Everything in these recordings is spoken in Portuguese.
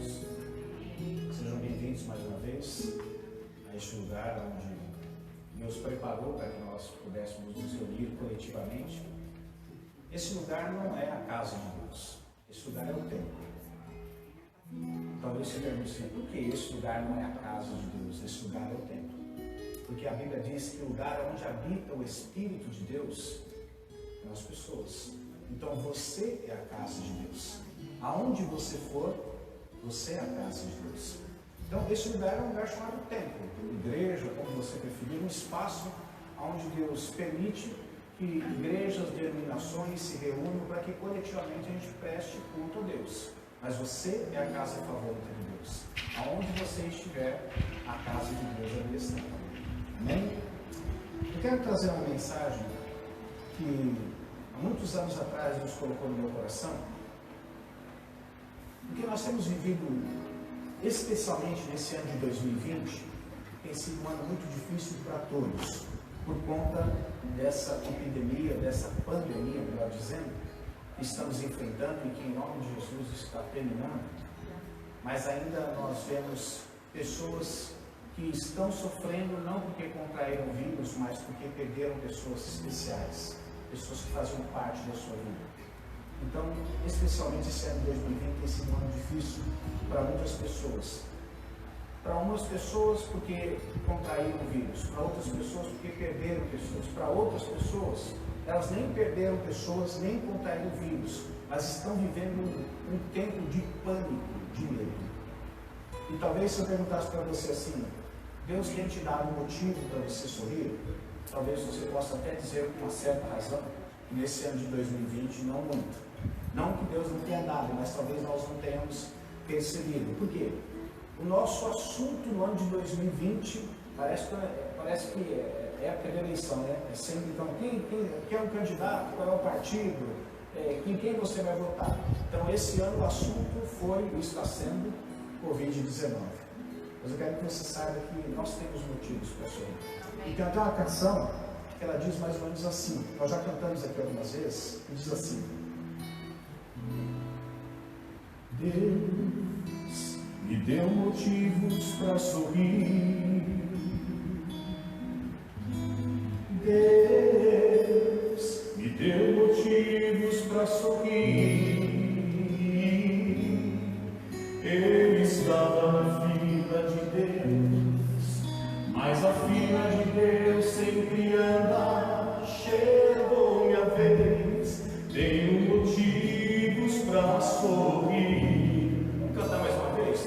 irmãos. Sejam bem-vindos mais uma vez a este lugar onde Deus preparou para que nós pudéssemos nos reunir coletivamente. Esse lugar não é a casa de Deus, esse lugar é o templo. Talvez você pergunte assim, por que esse lugar não é a casa de Deus? Esse lugar é o templo. Porque a Bíblia diz que o lugar onde habita o Espírito de Deus são as pessoas. Então você é a casa de Deus. Aonde você for, você é a casa de Deus. Então esse lugar é um lugar chamado templo, igreja, como você preferir, um espaço onde Deus permite que igrejas, denominações se reúnam para que coletivamente a gente preste culto a Deus. Mas você é a casa favorita de Deus. Aonde você estiver, a casa de Deus ali está. Amém? Eu quero trazer uma mensagem que há muitos anos atrás Deus colocou no meu coração, porque nós temos vivido, especialmente nesse ano de 2020, tem sido um ano muito difícil para todos, por conta dessa epidemia, dessa pandemia, melhor dizendo, que estamos enfrentando e que em nome de Jesus está terminando. Mas ainda nós vemos pessoas que estão sofrendo não porque contraíram o vírus, mas porque perderam pessoas especiais, pessoas que faziam parte da sua vida. Então, especialmente esse ano de 2020 tem sido um ano difícil para muitas pessoas. Para umas pessoas porque contraíram o vírus, para outras pessoas porque perderam pessoas, para outras pessoas elas nem perderam pessoas, nem contraíram o vírus, mas estão vivendo um tempo de pânico, de medo. E talvez se eu perguntasse para você assim, Deus tem te dado um motivo para você sorrir? Talvez você possa até dizer com uma certa razão, que nesse ano de 2020 não muito. Não que Deus não tenha dado, mas talvez nós não tenhamos percebido. Por quê? O nosso assunto no ano de 2020 parece que é a primeira eleição, né? É sempre, então, quem é um candidato, qual é o partido, em quem você vai votar. Então, esse ano o assunto foi e está sendo Covid-19. Mas eu quero que você saiba que nós temos motivos para sorrir. E tem até uma canção que ela diz mais ou menos assim, nós já cantamos aqui algumas vezes, e diz assim: Deus me deu motivos para sorrir. Deus me deu motivos para sorrir. Eu estava na fila de Deus, mas a fila de Deus sempre anda. Chegou minha vez, tenho motivos para sorrir. Vamos cantar mais uma vez?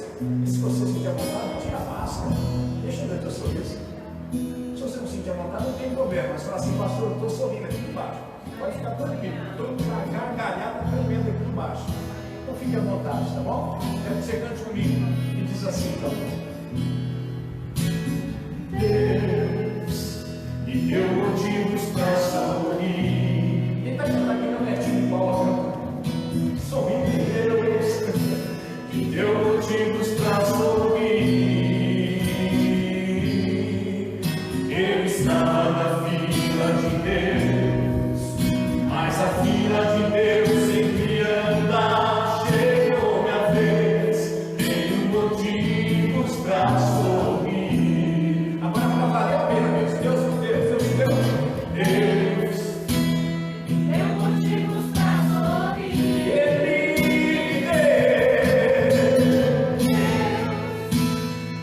E se você sentir a vontade, tira a máscara, deixa eu ver teu sorriso. Se você não sentir a vontade, não tem problema. Mas fala assim, pastor, eu estou sorrindo aqui embaixo. Pode ficar tranquilo, estou gargalhado, tremendo aqui embaixo. Então fique à vontade, tá bom? Quero que você cante comigo. E diz assim, então: Deus me deu motivos para sorrir. Quem está cantando aqui não é tipo Paulo, sorrir. Deus me deu motivos para sorrir. Eu estava na fila de Deus, mas a fila de Deus sempre anda. Chegou minha vez, tenho motivos para sorrir. Agora para valer a pena, Deus me deu. Deus me deu motivos para sorrir. Ele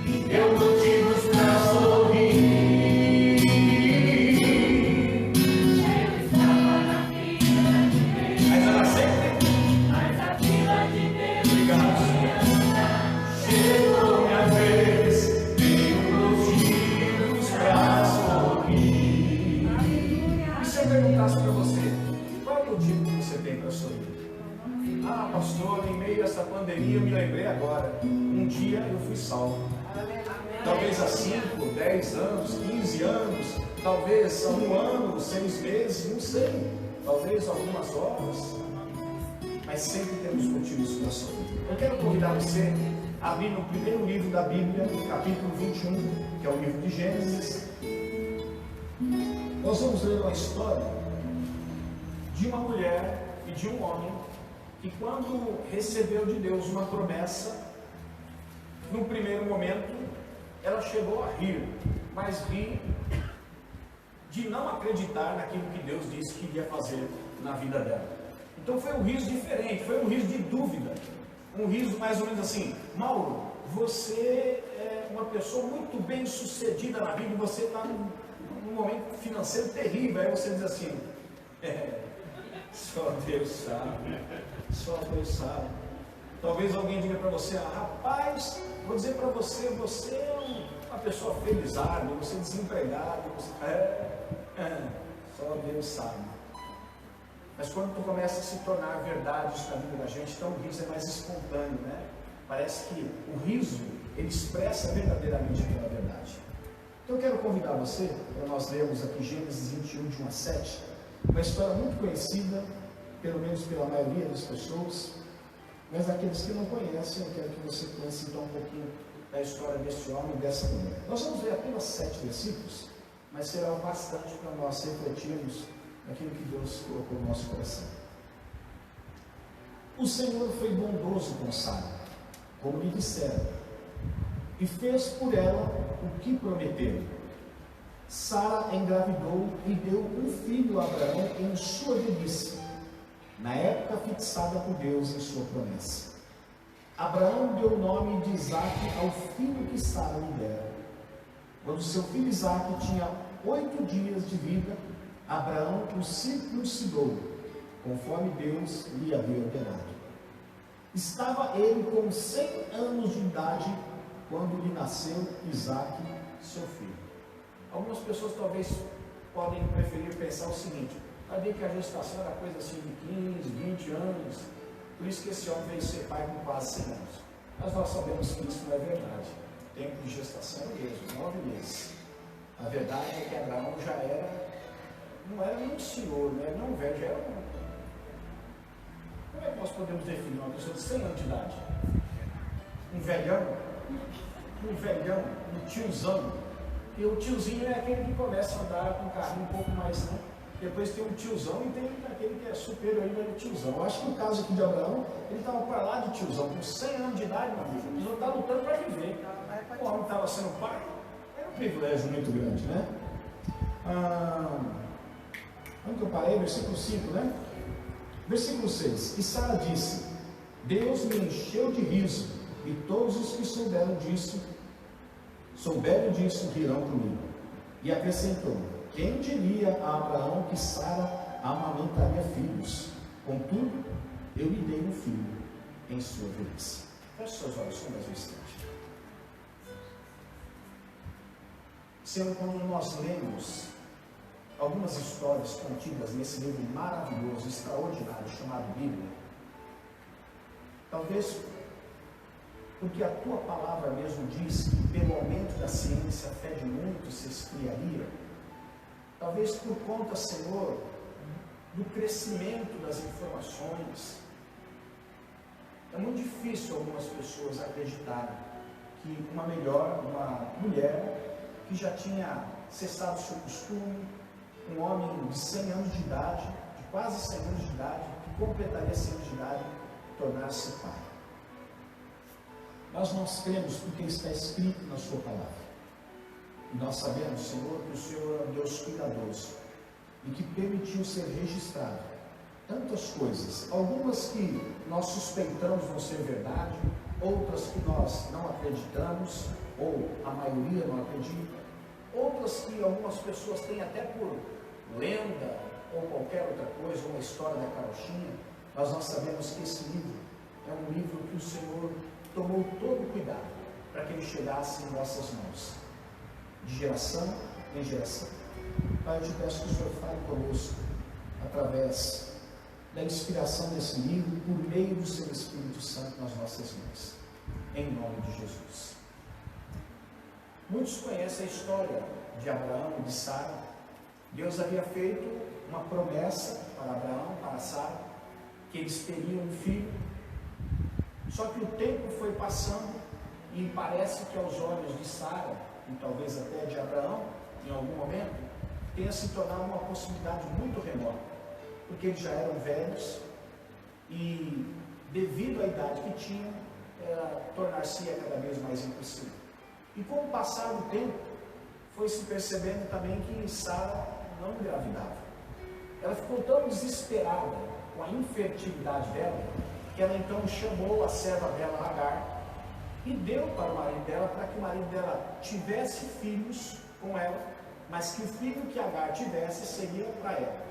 me deu motivos para sorrir. Eu estava na fila de Deus, mas ela sempre, mas a fila de Deus. Obrigado. Chegou minha vez, tenho motivos para sorrir. E se eu perguntasse para você, qual é o motivo que você tem para sorrir? Ah, pastor, em meio a essa pandemia eu me lembrei agora. Um dia eu fui salvo. Talvez há 5, 10 anos, 15 anos, talvez há 1 ano, 6 meses, não sei. Talvez algumas horas. Mas sempre temos motivos para sorrir. Eu quero convidar você a abrir no primeiro livro da Bíblia, capítulo 21, que é o livro de Gênesis. Nós vamos ler uma história de uma mulher e de um homem que, quando recebeu de Deus uma promessa, no primeiro momento, ela chegou a rir, mas rir de não acreditar naquilo que Deus disse que iria fazer na vida dela. Então foi um riso diferente, foi um riso de dúvida, um riso mais ou menos assim: Mauro, você é uma pessoa muito bem sucedida na vida, e você está num momento financeiro terrível. Aí você diz assim: só Deus sabe, só Deus sabe. Talvez alguém diga para você: rapaz, vou dizer para você, você é uma pessoa felizarda, você é desempregado, você... só Deus sabe. Mas quando tu começa a se tornar verdade isso na vida da gente, então o riso é mais espontâneo, né? Parece que o riso, ele expressa verdadeiramente aquela verdade. Então eu quero convidar você, para nós lermos aqui Gênesis 21, de 1 a 7, uma história muito conhecida, pelo menos pela maioria das pessoas, mas aqueles que não conhecem, eu quero que você conheça então um pouquinho da história desse homem e dessa mulher. Nós vamos ler apenas 7 versículos, mas será bastante para nós refletirmos naquilo que Deus colocou no nosso coração. O Senhor foi bondoso com Sara, como lhe disseram, e fez por ela o que prometeu. Sara engravidou e deu um filho a Abraão em sua velhice, na época fixada por Deus em sua promessa. Abraão deu o nome de Isaque ao filho que Sara lhe dera. Quando seu filho Isaque tinha 8 dias de vida, Abraão o circuncidou, conforme Deus lhe havia ordenado. Estava ele com 100 anos de idade quando lhe nasceu Isaque, seu filho. Algumas pessoas talvez podem preferir pensar o seguinte: vai ver que a gestação era coisa assim de 15, 20 anos, por isso que esse homem veio ser pai com quase 100 anos. Mas nós sabemos que isso não é verdade. O tempo de gestação é mesmo, 9 meses. A verdade é que Abraão já não era nem um senhor, não era nem um velho, já era um... Como é que nós podemos definir uma pessoa de 100 anos de idade? Um velhão, um tiozão. E o tiozinho é aquele que começa a andar com um carrinho um pouco mais, né? Depois tem um tiozão e tem aquele que é superior ainda do tiozão. Eu acho que no caso aqui de Abraão, ele estava para lá de tiozão, com 100 anos de idade, meu amigo. Ele não está lutando para viver. O homem estava sendo pai, era um privilégio muito grande, né? Onde que eu parei? Versículo 5, né? Versículo 6. E Sara disse: Deus me encheu de riso, e todos os que souberam disso rirão comigo. E acrescentou: quem diria a Abraão que Sara amamentaria filhos? Contudo, eu lhe dei um filho em sua velhice. Feche seus olhos por mais um instante. Senhor, quando nós lemos algumas histórias contidas nesse livro maravilhoso, extraordinário, chamado Bíblia, talvez porque a tua palavra mesmo diz que pelo aumento da ciência a fé de muitos se esfriaria, talvez por conta, Senhor, do crescimento das informações, é muito difícil algumas pessoas acreditarem que uma mulher que já tinha cessado o seu costume, um homem de 100 anos de idade, de quase 100 anos de idade, que completaria 100 anos de idade, tornar-se pai. Mas nós cremos porque está escrito na sua palavra. E nós sabemos, Senhor, que o Senhor é um Deus cuidadoso e que permitiu ser registrado tantas coisas, algumas que nós suspeitamos vão ser verdade, outras que nós não acreditamos, ou a maioria não acredita, outras que algumas pessoas têm até por lenda ou qualquer outra coisa, uma história da carochinha, mas nós sabemos que esse livro é um livro que o Senhor tomou todo o cuidado para que ele chegasse em nossas mãos, de geração em geração. Pai, eu te peço que o Senhor fale conosco através da inspiração desse livro, por meio do seu Espírito Santo nas nossas mãos, em nome de Jesus. Muitos conhecem a história de Abraão e de Sara. Deus havia feito uma promessa para Abraão, para Sara, que eles teriam um filho. Só que o tempo foi passando e parece que aos olhos de Sara, e talvez até de Abraão, em algum momento, tenha se tornado uma possibilidade muito remota, porque eles já eram velhos e, devido à idade que tinham, tornar-se cada vez mais impossível. E com o passar do tempo, foi se percebendo também que Sara não engravidava. Ela ficou tão desesperada com a infertilidade dela, que ela então chamou a serva dela, Agar, e deu para o marido dela, para que o marido dela tivesse filhos com ela, mas que o filho que Agar tivesse seria para ela.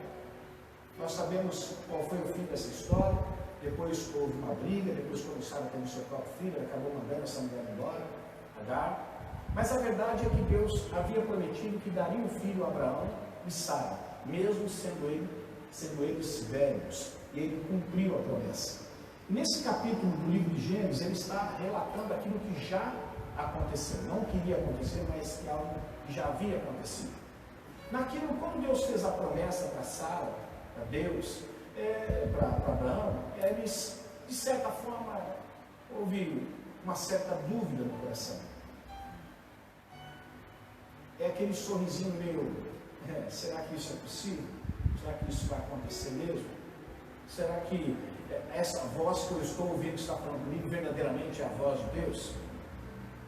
Nós sabemos qual foi o fim dessa história. Depois houve uma briga, depois quando Sara teve o seu próprio filho, ele acabou mandando essa mulher embora, Agar. Mas a verdade é que Deus havia prometido que daria um filho a Abraão e Sara, mesmo sendo eles velhos, e ele cumpriu a promessa. Nesse capítulo do livro de Gênesis, ele está relatando aquilo que já aconteceu, não que iria acontecer, mas que algo que já havia acontecido. Naquilo, quando Deus fez a promessa para Sara, para Deus, para Abraão, eles, de certa forma, houve uma certa dúvida no coração. É aquele sorrisinho meio, será que isso é possível? Será que isso vai acontecer mesmo? Será que essa voz que eu estou ouvindo que está falando comigo verdadeiramente é a voz de Deus?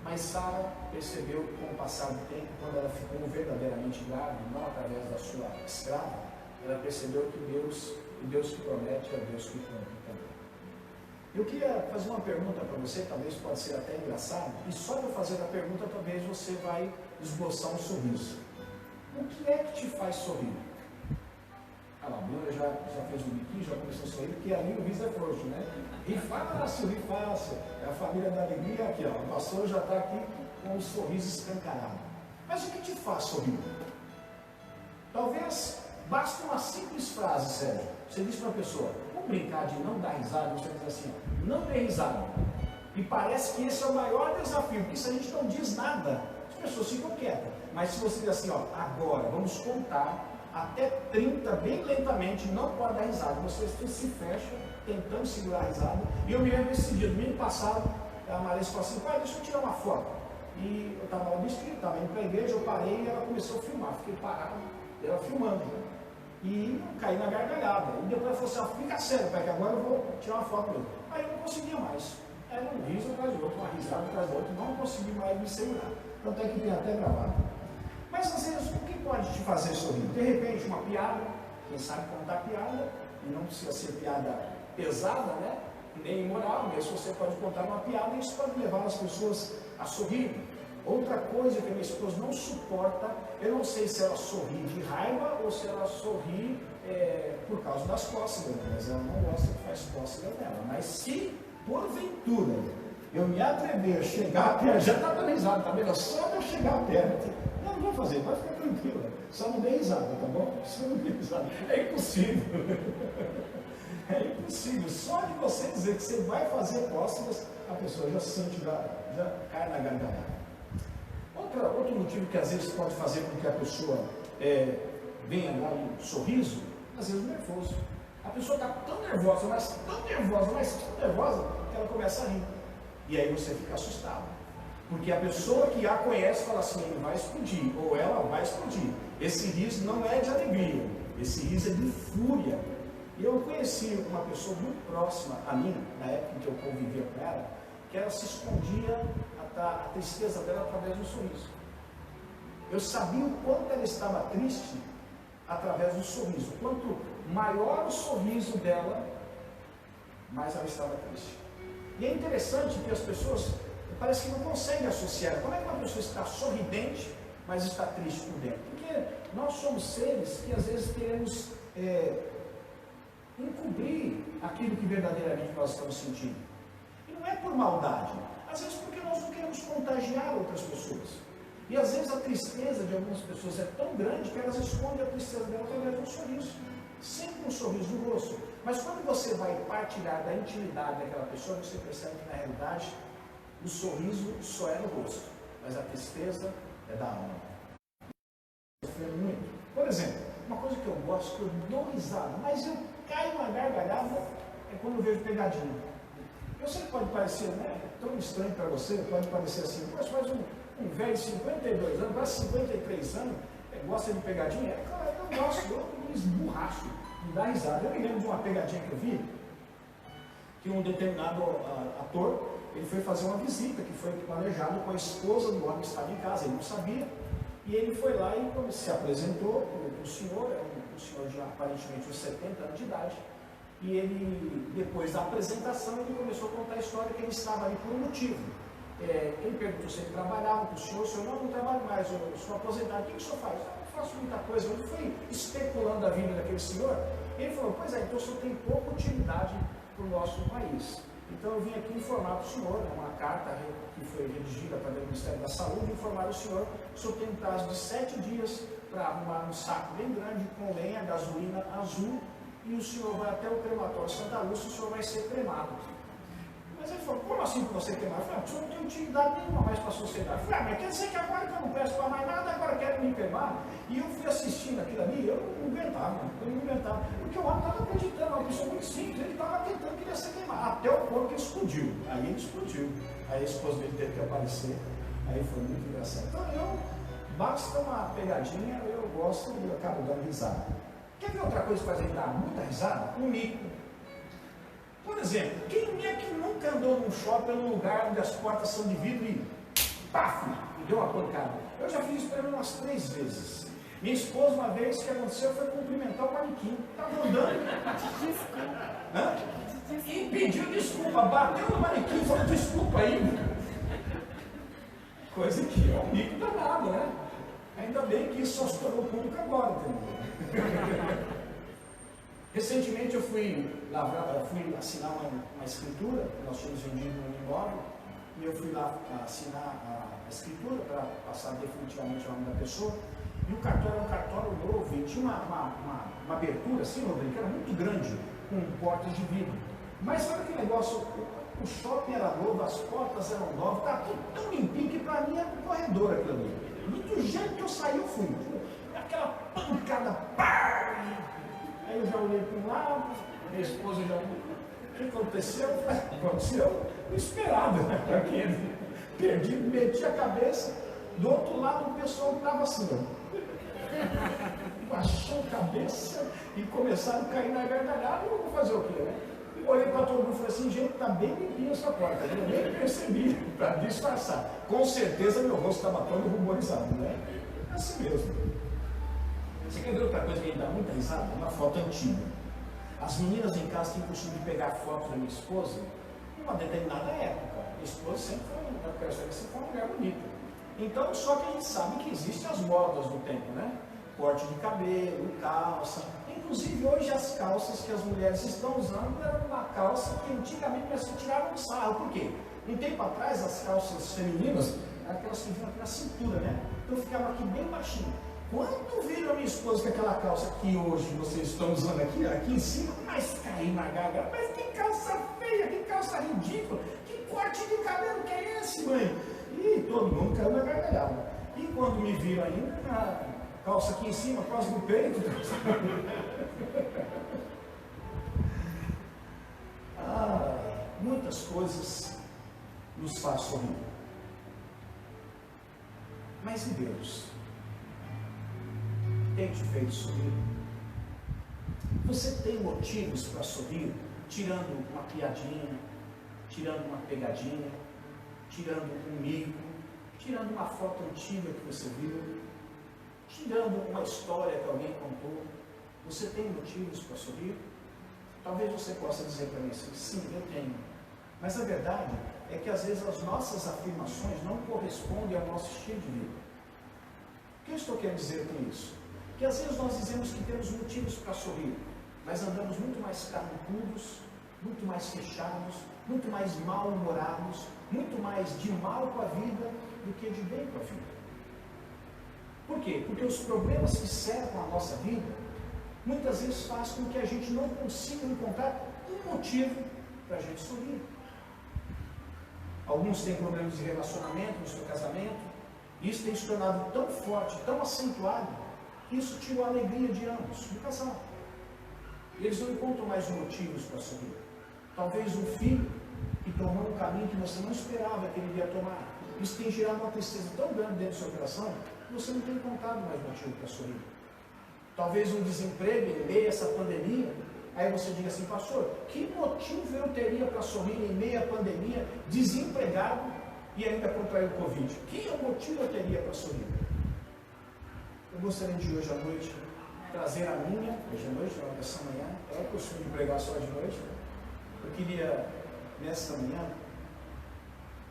Mas Sara percebeu com o passar do tempo, quando ela ficou verdadeiramente grávida, não através da sua escrava, ela percebeu que o Deus que promete é o Deus que cumpre também. Eu queria fazer uma pergunta para você, talvez pode ser até engraçado, e só de eu fazer a pergunta, talvez você vai esboçar um sorriso. O que é que te faz sorrir? Ah lá, a Bruna já fez um biquinho, já começou a sorrir, porque ali o riso é frouxo, né? Ri fácil, ri fácil. É a família da alegria aqui, ó. O pastor já está aqui com um sorriso escancarado. Mas o que te faz sorrir? Talvez basta uma simples frase, Sérgio. Você diz para uma pessoa, vamos brincar de não dar risada, você diz assim, ó, não dê risada. E parece que esse é o maior desafio, porque se a gente não diz nada, as pessoas ficam quietas. Mas se você diz assim, ó, agora vamos contar até 30, bem lentamente, não pode dar risada. Você se fecha, tentando segurar a risada. E eu me lembro desse dia, domingo passado, a Marisa falou assim, pai, deixa eu tirar uma foto. E eu estava lá no distrito, estava indo para a igreja, eu parei e ela começou a filmar. Fiquei parado, ela filmando. Né? E caí na gargalhada. E depois ela falou assim, ó, fica sério, pai, que agora eu vou tirar uma foto mesmo. Aí eu não conseguia mais. Era um riso atrás do outro, uma risada atrás do outro, não consegui mais me segurar. Tanto é que tem até gravado. Mas às vezes, o que pode te fazer sorrir? De repente, uma piada, quem sabe contar piada, e não precisa ser piada pesada, né? Nem imoral, mas você pode contar uma piada e isso pode levar as pessoas a sorrir. Outra coisa que a minha esposa não suporta, eu não sei se ela sorri de raiva ou se ela sorri por causa das cócegas, mas ela não gosta que faz cócegas nela. Mas se, porventura, eu me atrever a chegar perto, já está dando risada, tá vendo? Só de eu chegar perto, não vou fazer, pode ficar tranquila, só não dê risada, tá bom? Só não dê risada, é impossível. É impossível, só de você dizer que você vai fazer cócegas, a pessoa já sente, já cai na gargalhada. Outro motivo que às vezes pode fazer com que a pessoa venha lá um sorriso, às vezes nervoso. A pessoa está tão nervosa, mas tão nervosa, que ela começa a rir. E aí você fica assustado. Porque a pessoa que a conhece fala assim, ele vai explodir, ou ela vai explodir. Esse riso não é de alegria, esse riso é de fúria. E eu conheci uma pessoa muito próxima a mim, na época em que eu convivia com ela, que ela se escondia a tristeza dela através do sorriso. Eu sabia o quanto ela estava triste através do sorriso. Quanto maior o sorriso dela, mais ela estava triste. E é interessante que as pessoas parece que não conseguem associar. Como é que uma pessoa está sorridente, mas está triste por dentro? Porque nós somos seres que às vezes queremos encobrir aquilo que verdadeiramente nós estamos sentindo. E não é por maldade, às vezes porque nós não queremos contagiar outras pessoas. E às vezes a tristeza de algumas pessoas é tão grande que elas escondem a tristeza dela através de um sorriso. Sempre um sorriso no rosto. Mas quando você vai partilhar da intimidade daquela pessoa, você percebe que na realidade o sorriso só é no rosto, mas a tristeza é da alma. Muito. Por exemplo, uma coisa que eu gosto, que eu dou risada, mas eu caio na gargalhada, é quando eu vejo pegadinha. Eu sei que pode parecer, né, tão estranho para você, pode parecer assim, mas um velho de 52 anos, quase 53 anos, gosta de pegadinha? É claro, eu gosto, eu me esborracho, me dá risada. Eu me lembro de uma pegadinha que eu vi, que um determinado ator ele foi fazer uma visita que foi planejado com a esposa do homem que estava em casa, ele não sabia. E ele foi lá e se apresentou para o senhor, um senhor de aparentemente uns 70 anos de idade. E ele, depois da apresentação, ele começou a contar a história que ele estava ali por um motivo. Ele perguntou se ele trabalhava com o senhor não trabalho mais, eu sou aposentado, o que o senhor faz? Eu não faço muita coisa. Ele foi especulando a vida daquele senhor. Ele falou, pois é, então o senhor tem pouca utilidade para o nosso país. Então eu vim aqui informar para o senhor, uma carta que foi redigida para o Ministério da Saúde, informar o senhor tem um prazo de 7 dias para arrumar um saco bem grande com lenha, gasolina azul, e o senhor vai até o crematório Santa Lúcia, o senhor vai ser cremado. Mas ele falou, como assim que você queimar? Eu falei, o senhor não tem utilidade nenhuma mais para a sociedade. Eu falei, mas quer dizer que agora que eu não presto para mais nada, agora quero me queimar? E eu fui assistindo aquilo ali, eu não aguentava, porque o homem estava acreditando, uma pessoa muito simples, ele estava tentando que ele ia ser queimado, até o ponto que explodiu. Aí ele explodiu, aí a esposa dele teve que aparecer, aí foi muito engraçado. Então basta uma pegadinha, eu gosto e eu acabo dando risada. Quer ver outra coisa que faz a gente dar muita risada? Um mico. Por exemplo, quem é que nunca andou num shopping num lugar onde as portas são de vidro e paf, e deu uma pancada? Eu já fiz isso para mim umas 3 vezes. Minha esposa, uma vez, o que aconteceu foi cumprimentar o manequim. Estava andando. E pediu desculpa, bateu no manequim e falou desculpa ainda. Coisa que é um mico danado, né? Ainda bem que isso só se tornou público agora, entendeu? Recentemente eu fui assinar uma escritura, nós tínhamos vendido um imóvel, e eu fui lá assinar a escritura para passar definitivamente o nome da pessoa, e o cartório era um cartório novo, e tinha uma abertura assim, Rodrigo, que era muito grande, com portas de vidro. Mas sabe aquele negócio, o shopping era novo, as portas eram novas, estava tudo tão limpinho que para mim era um corredor aquilo ali. E do jeito que eu saí, eu fui. Aquela pancada, pá! Aí eu já olhei para um lado, minha esposa já olhou. O que aconteceu? Aconteceu inesperado, né? Perdi, meti a cabeça. Do outro lado, o pessoal estava assim, ó. Baixou a cabeça e começaram a cair na gargalhada. Eu vou fazer o quê, né? Eu olhei para todo mundo e falei assim, gente, está bem limpinha essa porta. Eu nem percebi, para disfarçar. Com certeza meu rosto estava todo ruborizado, né? Assim mesmo. Você quer ver outra coisa que a gente dá muita risada? Uma foto antiga. As meninas em casa têm o costume de pegar foto da minha esposa em uma determinada época. Minha esposa sempre foi uma mulher bonita. Então, só que a gente sabe que existem as modas do tempo, né? Corte de cabelo, calça. Inclusive, hoje as calças que as mulheres estão usando eram uma calça que antigamente se tiravam sarro. Por quê? Um tempo atrás, as calças femininas, aquelas que vinham aqui na cintura, né? Então ficava aqui bem baixinho. Quando viram a minha esposa com aquela calça que hoje vocês estão usando aqui em cima, mas caiu na garganta. Mas que calça feia, que calça ridícula, que corte de cabelo que é esse, mãe? E todo mundo caiu na gargalhada. E quando me viram ainda, a calça aqui em cima, quase no peito. Muitas coisas nos faz sorrir. Mas e Deus? Tem te feito sorrir? Você tem motivos para sorrir, tirando uma piadinha, tirando uma pegadinha, tirando um mico, tirando uma foto antiga que você viu, tirando uma história que alguém contou? Você tem motivos para sorrir? Talvez você possa dizer para mim assim, sim, eu tenho. Mas a verdade é que às vezes as nossas afirmações não correspondem ao nosso estilo de vida. O que eu estou querendo dizer com isso? Que às vezes nós dizemos que temos motivos para sorrir, mas andamos muito mais carrancudos, muito mais fechados, muito mais mal-humorados, muito mais de mal com a vida do que de bem com a vida. Por quê? Porque os problemas que cercam a nossa vida, muitas vezes faz com que a gente não consiga encontrar um motivo para a gente sorrir. Alguns têm problemas de relacionamento no seu casamento, isso tem se tornado tão forte, tão acentuado, isso tirou a alegria de ambos, do casal. Eles não encontram mais motivos para sorrir. Talvez um filho que tomou um caminho que você não esperava que ele ia tomar. Isso tem gerado uma tristeza tão grande dentro do seu coração que você não tem encontrado mais motivo para sorrir. Talvez um desemprego em meio a essa pandemia Aí você diga assim, pastor, que motivo eu teria para sorrir em meio à pandemia, desempregado e ainda contrair o Covid? Que motivo eu teria para sorrir? Eu gostaria de hoje à noite trazer a minha, hoje à noite, não, essa manhã, é o costume de pregar só de noite. Eu queria, nesta manhã,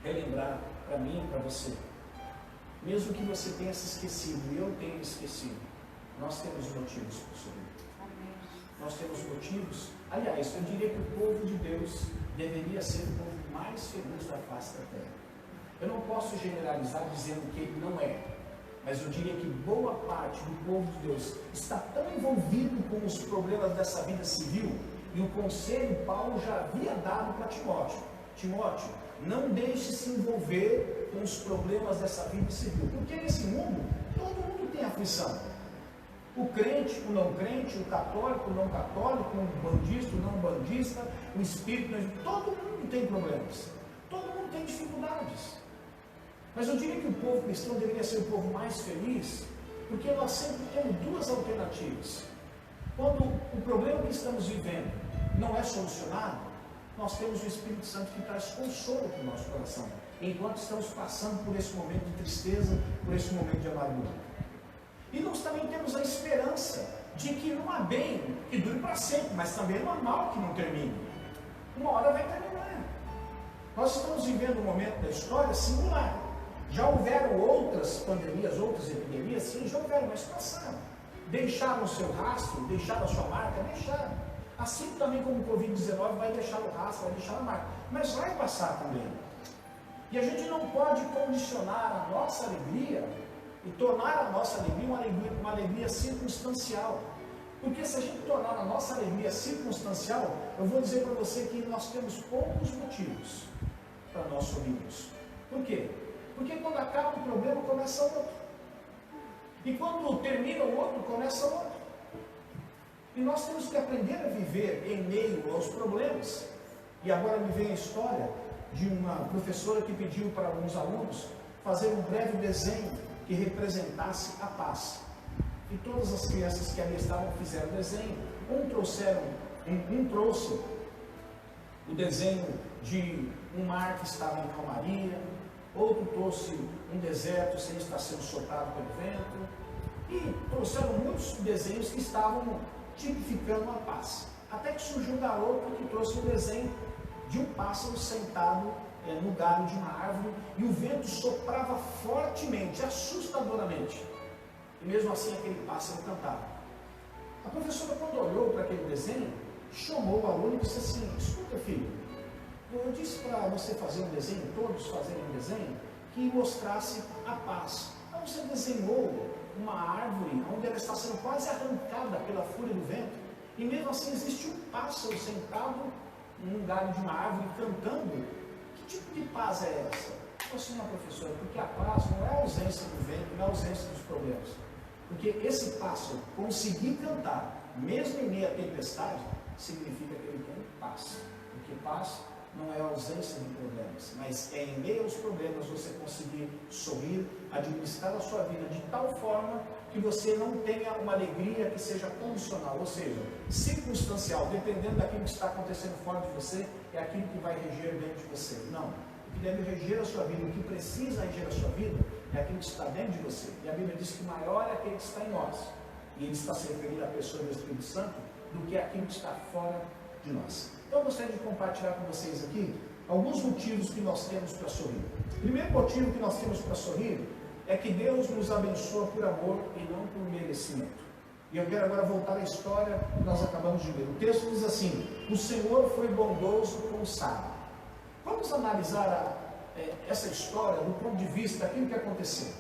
relembrar para mim e para você, mesmo que você tenha se esquecido e eu tenha esquecido, nós temos motivos para sorrir. Nós temos motivos. Aliás, eu diria que o povo de Deus deveria ser o povo mais feliz da face da terra. Eu não posso generalizar dizendo que ele não é, mas eu diria que boa parte do povo de Deus está tão envolvido com os problemas dessa vida civil, e o conselho Paulo já havia dado para Timóteo. Timóteo, não deixe se envolver com os problemas dessa vida civil, porque nesse mundo, todo mundo tem aflição. O crente, o não crente, o católico, o não católico, o bandista, o não bandista, o espírito, todo mundo tem problemas, todo mundo tem dificuldades. Mas eu diria que o povo cristão deveria ser o povo mais feliz, porque nós sempre temos duas alternativas. Quando o problema que estamos vivendo não é solucionado, nós temos o Espírito Santo que traz consolo para o nosso coração, enquanto estamos passando por esse momento de tristeza, por esse momento de amargura. E nós também temos a esperança de que não há bem que dure para sempre, mas também não há mal que não termine. Uma hora vai terminar. Nós estamos vivendo um momento da história singular. Já houveram outras pandemias, outras epidemias, sim, já houveram, mas passaram. Deixaram o seu rastro, deixaram a sua marca, deixaram. Assim também como o Covid-19 vai deixar o rastro, vai deixar a marca. Mas vai passar também. E a gente não pode condicionar a nossa alegria e tornar a nossa alegria uma alegria circunstancial. Porque se a gente tornar a nossa alegria circunstancial, eu vou dizer para você que nós temos poucos motivos para nós sorrirmos. Por quê? Porque quando acaba o problema, começa outro. E quando termina o outro, começa outro. E nós temos que aprender a viver em meio aos problemas. E agora me vem a história de uma professora que pediu para alguns alunos fazer um breve desenho que representasse a paz. E todas as crianças que ali estavam fizeram o desenho. Um trouxe o desenho de um mar que estava em calmaria, outro trouxe um deserto sem estar sendo soprado pelo vento, e trouxeram muitos desenhos que estavam tipificando a paz. Até que surgiu um garoto que trouxe um desenho de um pássaro sentado no galho de uma árvore, e o vento soprava fortemente, assustadoramente, e mesmo assim aquele pássaro cantava. A professora, quando olhou para aquele desenho, chamou o aluno e disse assim: escuta, filho, eu disse para você fazer um desenho, todos fazerem um desenho que mostrasse a paz. Então você desenhou uma árvore onde ela está sendo quase arrancada pela fúria do vento, e mesmo assim existe um pássaro sentado num galho de uma árvore cantando. Que tipo de paz é essa? Eu assim, não, professora, porque a paz não é a ausência do vento, não é a ausência dos problemas. Porque esse pássaro conseguir cantar, mesmo em meio à tempestade, significa que ele tem paz. Porque paz não é a ausência de problemas, mas é em meio aos problemas você conseguir sorrir, administrar a sua vida de tal forma que você não tenha uma alegria que seja condicional, ou seja, circunstancial, dependendo daquilo que está acontecendo fora de você, é aquilo que vai reger dentro de você. Não, o que deve reger a sua vida, o que precisa reger a sua vida, é aquilo que está dentro de você. E a Bíblia diz que maior é aquele que está em nós, e ele está se referindo à pessoa do Espírito Santo, do que aquilo que está fora de nós. Então eu gostaria de compartilhar com vocês aqui alguns motivos que nós temos para sorrir. O primeiro motivo que nós temos para sorrir é que Deus nos abençoa por amor e não por merecimento. E eu quero agora voltar à história que nós acabamos de ler. O texto diz assim: o Senhor foi bondoso com o sábio. Vamos analisar essa história do ponto de vista daquilo que aconteceu.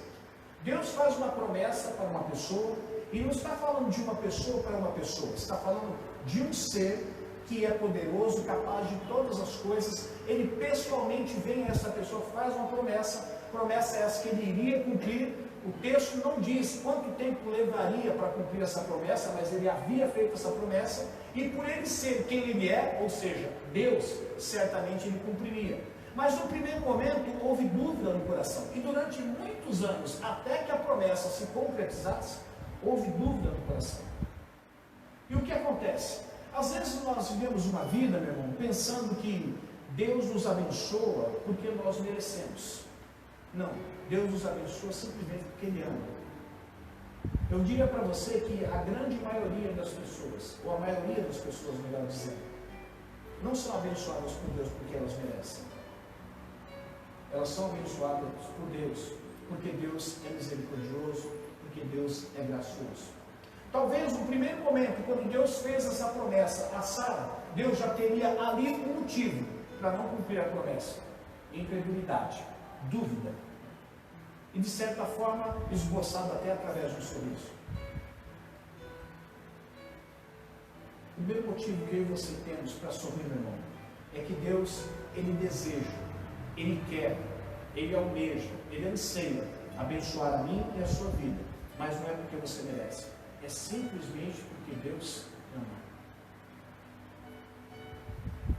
Deus faz uma promessa para uma pessoa, e não está falando de uma pessoa para uma pessoa, está falando de um ser que é poderoso, capaz de todas as coisas. Ele pessoalmente vem a essa pessoa, faz uma promessa essa que ele iria cumprir. O texto não diz quanto tempo levaria para cumprir essa promessa, mas ele havia feito essa promessa, e por ele ser quem ele é, ou seja, Deus, certamente ele cumpriria. Mas no primeiro momento houve dúvida no coração, e durante muitos anos, até que a promessa se concretizasse, houve dúvida no coração. E o que acontece? Às vezes nós vivemos uma vida, meu irmão, pensando que Deus nos abençoa porque nós merecemos. Não, Deus nos abençoa simplesmente porque Ele ama. Eu diria para você que a grande maioria das pessoas, ou a maioria das pessoas, melhor dizendo, não são abençoadas por Deus porque elas merecem. Elas são abençoadas por Deus porque Deus é misericordioso, porque Deus é gracioso. Talvez no primeiro momento, quando Deus fez essa promessa a Sara, Deus já teria ali um motivo para não cumprir a promessa: incredulidade, dúvida, e de certa forma esboçado até através de um sorriso. O primeiro motivo que eu e você temos para sorrir, meu irmão, é que Deus, Ele deseja, Ele quer, Ele almeja, Ele anseia abençoar a mim e a sua vida, mas não é porque você merece, é simplesmente porque Deus ama.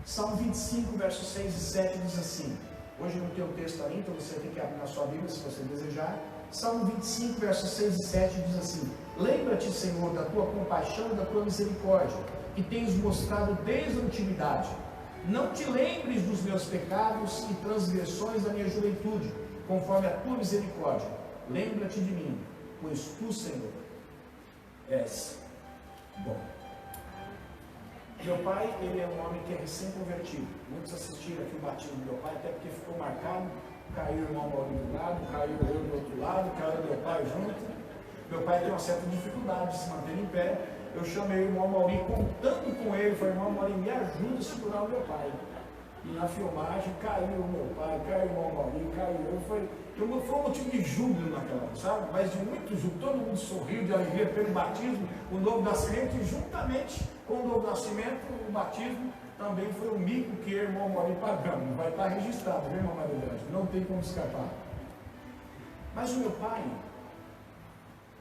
Salmo 25, versos 6 e 7 diz assim, hoje não tem o texto ali, então você tem que abrir na sua Bíblia se você desejar. Salmo 25, versos 6 e 7 diz assim: lembra-te, Senhor, da tua compaixão e da tua misericórdia, que tens mostrado desde a antiguidade. Não te lembres dos meus pecados e transgressões da minha juventude, conforme a tua misericórdia. Lembra-te de mim, pois tu, Senhor, és bom. Meu pai, ele é um homem que é recém-convertido. Muitos assistiram aqui o batismo do meu pai, até porque ficou marcado. Caiu o irmão Maurício do lado, caiu eu do outro lado, caiu meu pai junto. Meu pai tem uma certa dificuldade de se manter em pé. Eu chamei o irmão Maurício, contando com ele, falei: irmão Maurício, me ajuda a segurar o meu pai. E na filmagem caiu o meu pai, caiu o irmão Maurício, caiu eu. Foi um motivo de júbilo naquela hora, sabe? Mas de muito júbilo, todo mundo sorriu de alegria pelo batismo, o novo nascimento, e juntamente com o novo nascimento, o batismo também foi o mico que o irmão Maurício pagamos. Vai estar registrado, viu, irmão Maria? Não tem como escapar. Mas o meu pai,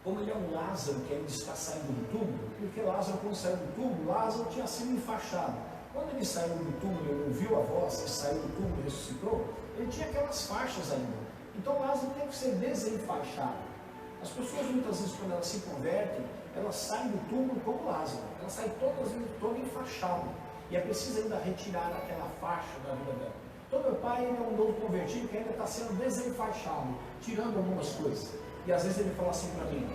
como ele é um Lázaro que ainda está saindo do túmulo, porque Lázaro, quando saiu do túmulo, Lázaro tinha sido enfaixado. Quando ele saiu do túmulo, ele ouviu a voz, ele saiu do túmulo e ressuscitou, ele tinha aquelas faixas ainda. Então Lázaro tem que ser desenfaixado. As pessoas muitas vezes, quando elas se convertem, elas saem do túmulo como Lázaro, elas saem todas enfaixadas. E é preciso ainda retirar aquela faixa da vida dela. Então meu pai, ele é um novo convertido que ainda está sendo desenfaixado, tirando algumas coisas. E às vezes ele fala assim para mim: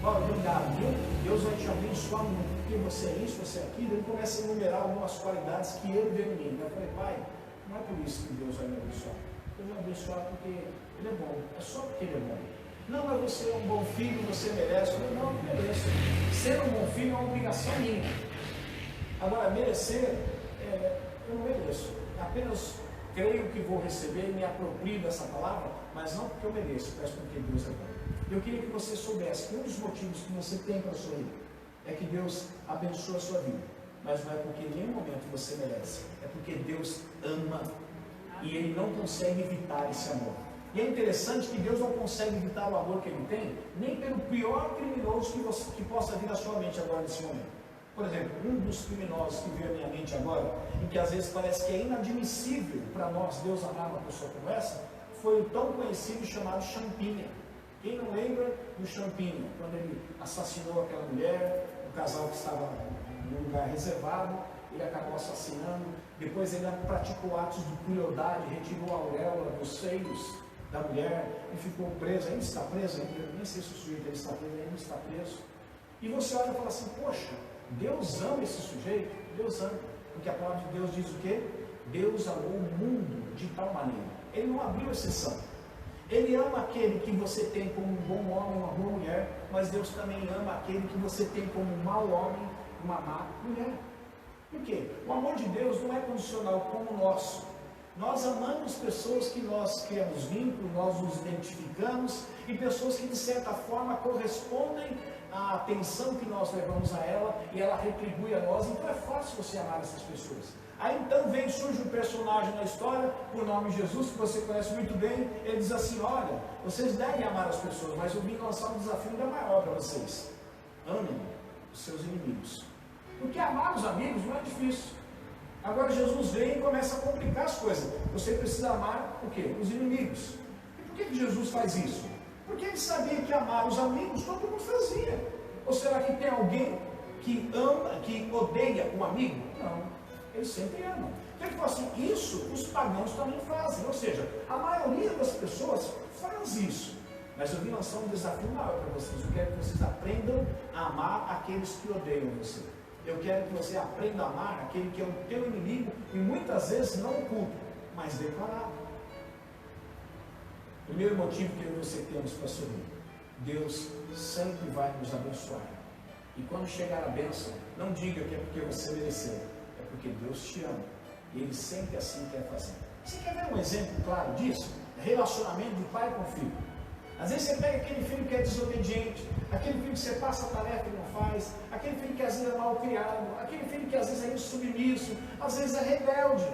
Paulo, obrigado, viu? Deus vai te abençoar muito, porque você é isso, você é aquilo. Ele começa a enumerar algumas qualidades que ele vê em mim. Eu falei: pai, não é por isso que Deus vai me abençoar. Deus vai abençoar porque Ele é bom, é só porque Ele é bom. Não, mas você é um bom filho, você merece. Eu falei: não, eu mereço. Ser um bom filho é uma obrigação minha. Agora, merecer, eu não mereço. Apenas creio que vou receber e me aproprio dessa palavra, mas não porque eu mereço, mas porque Deus é bom. Eu queria que você soubesse que um dos motivos que você tem para sorrir é que Deus abençoa a sua vida, mas não é porque em nenhum momento você merece, é porque Deus ama e Ele não consegue evitar esse amor. E é interessante que Deus não consegue evitar o amor que Ele tem, nem pelo pior criminoso que possa vir à sua mente agora nesse momento. Por exemplo, um dos criminosos que veio à minha mente agora, e que às vezes parece que é inadmissível para nós Deus amar uma pessoa como essa, foi o tão conhecido chamado Champinha. Quem não lembra do Champinha, quando ele assassinou aquela mulher, o casal que estava num lugar reservado, ele acabou assassinando, depois ele praticou atos de crueldade, retirou a auréola dos seios da mulher e ficou preso, ainda está preso, nem sei se o sujeito está preso, ainda está preso. E você olha e fala assim: poxa, Deus ama esse sujeito? Deus ama, porque a palavra de Deus diz o quê? Deus amou o mundo de tal maneira. Ele não abriu exceção. Ele ama aquele que você tem como um bom homem, uma boa mulher, mas Deus também ama aquele que você tem como um mau homem, uma má mulher. Por quê? O amor de Deus não é condicional como o nosso. Nós amamos pessoas que nós criamos vínculo, nós nos identificamos, e pessoas que de certa forma correspondem à atenção que nós levamos a ela, e ela retribui a nós. Então é fácil você amar essas pessoas. Aí então surge um personagem na história, por nome Jesus, que você conhece muito bem. Ele diz assim: olha, vocês devem amar as pessoas, mas eu vim lançar um desafio ainda maior para vocês: amem os seus inimigos. Porque amar os amigos não é difícil. Agora Jesus vem e começa a complicar as coisas. Você precisa amar o quê? Os inimigos. E por que Jesus faz isso? Porque ele sabia que amar os amigos todo mundo fazia. Ou será que tem alguém que odeia um amigo? Não, eles sempre amam. Então ele fala assim, isso os pagãos também fazem, ou seja, a maioria das pessoas faz isso. Mas eu vim lançar um desafio maior para vocês. Eu quero que vocês aprendam a amar aqueles que odeiam você. Eu quero que você aprenda a amar aquele que é o teu inimigo e muitas vezes não oculto, mas declarado. Primeiro motivo que eu e você temos para sorrir. Deus sempre vai nos abençoar. E quando chegar a bênção, não diga que é porque você mereceu, é porque Deus te ama. E Ele sempre assim quer fazer. Você quer ver um exemplo claro disso? Relacionamento de pai com filho. Às vezes você pega aquele filho que é desobediente, aquele filho que você passa a tarefa e não faz, aquele filho que às vezes é mal criado, aquele filho que às vezes é insubmisso, às vezes é rebelde.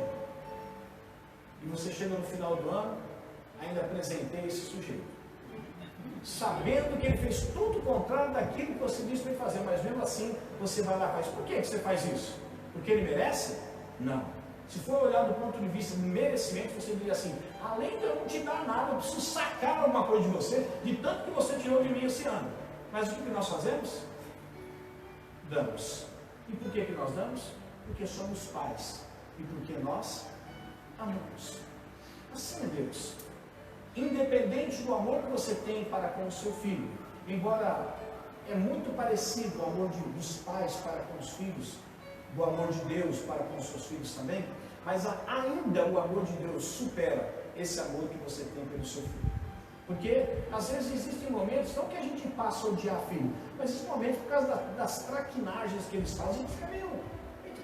E você chega no final do ano, ainda apresentei esse sujeito, sabendo que ele fez tudo o contrário daquilo que você disse para ele fazer, mas mesmo assim você vai lá e faz. Por que você faz isso? Porque ele merece? Não. Se for olhar do ponto de vista de merecimento, você diria assim, além de eu não te dar nada, eu preciso sacar alguma coisa de você, de tanto que você tirou de mim esse ano. Mas o que nós fazemos? Damos. E por que nós damos? Porque somos pais. E porque nós amamos. Assim é Deus. Independente do amor que você tem para com o seu filho, embora é muito parecido o amor dos pais para com os filhos, do amor de Deus para com os seus filhos também, mas ainda o amor de Deus supera esse amor que você tem pelo seu filho. Porque às vezes existem momentos, não que a gente passa a odiar filho, mas existem momentos por causa das traquinagens que eles fazem, a gente fica meio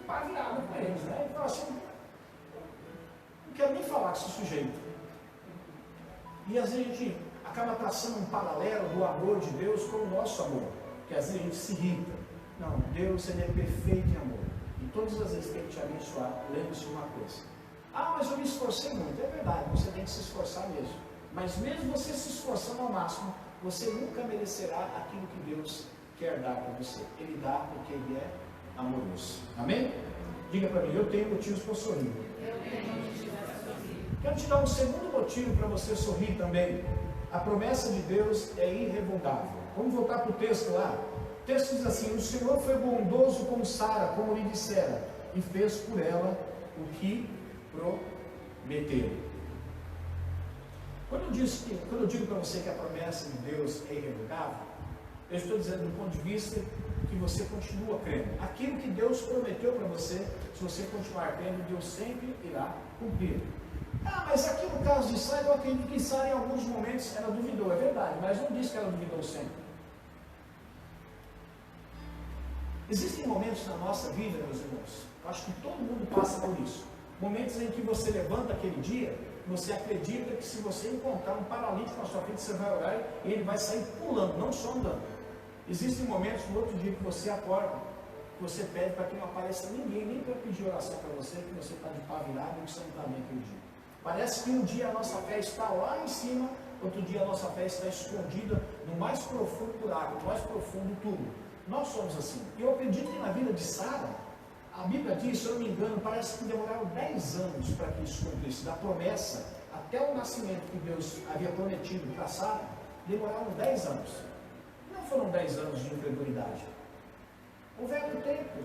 pavirado com eles, né? E fala assim, não quero nem falar com esse sujeito. E às vezes a gente acaba traçando um paralelo do amor de Deus com o nosso amor, que às vezes a gente se irrita. Não, Deus ele é perfeito em amor. E todas as vezes que Ele te abençoar, lembre-se de uma coisa. Ah, mas eu me esforcei muito. É verdade, você tem que se esforçar mesmo. Mas mesmo você se esforçando ao máximo, você nunca merecerá aquilo que Deus quer dar para você. Ele dá porque Ele é amoroso. Amém? Diga para mim, eu tenho motivos para sorrir. Eu tenho motivos para sorrir. Quero te dar um segundo motivo para você sorrir também. A promessa de Deus é irrevogável. Vamos voltar para o texto lá. O texto diz assim, o Senhor foi bondoso com Sara, como lhe dissera, e fez por ela o que prometeu. Quando eu digo para você que a promessa de Deus é irrevogável, eu estou dizendo do ponto de vista que você continua crendo. Aquilo que Deus prometeu para você, se você continuar crendo, Deus sempre irá cumprir. Ah, mas aqui no caso de Sara, eu acredito que Sara em alguns momentos ela duvidou, é verdade, mas não diz que ela duvidou sempre. Existem momentos na nossa vida, meus irmãos, eu acho que todo mundo passa por isso. Momentos em que você levanta aquele dia, você acredita que se você encontrar um paralítico na sua frente, você vai orar e ele vai sair pulando, não só andando. Existem momentos no outro dia que você acorda, que você pede para que não apareça ninguém, nem para pedir oração para você, que você está de pá virado e que você não está bem aquele dia. Parece que um dia a nossa fé está lá em cima, outro dia a nossa fé está escondida no mais profundo buraco, no mais profundo túmulo. Nós somos assim. Eu acredito que na vida de Sara, a Bíblia diz, se eu não me engano, parece que demoraram 10 anos para que isso cumprisse. Da promessa até o nascimento que Deus havia prometido para Sara, demoraram 10 anos. Não foram 10 anos de incredulidade.